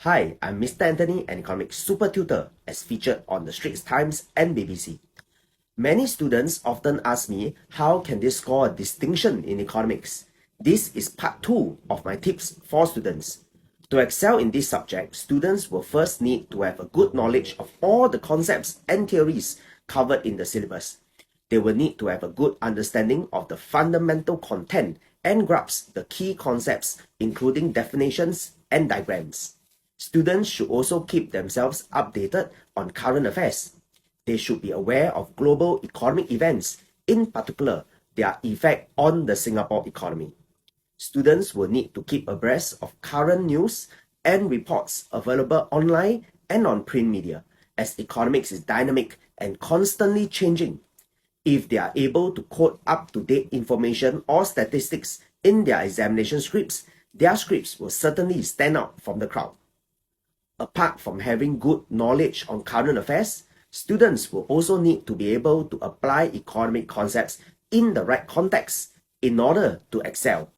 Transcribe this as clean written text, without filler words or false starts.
Hi, I'm Mr. Anthony, an economics super tutor, as featured on the Straits Times and BBC. Many students often ask me, how can they score a distinction in economics? This is part 2 of my tips for students. To excel in this subject, students will first need to have a good knowledge of all the concepts and theories covered in the syllabus. They will need to have a good understanding of the fundamental content and grasp the key concepts, including definitions and diagrams. Students should also keep themselves updated on current affairs. They should be aware of global economic events, in particular, their effect on the Singapore economy. Students will need to keep abreast of current news and reports available online and on print media, as economics is dynamic and constantly changing. If they are able to quote up-to-date information or statistics in their examination scripts, their scripts will certainly stand out from the crowd. Apart from having good knowledge on current affairs, students will also need to be able to apply economic concepts in the right context in order to excel.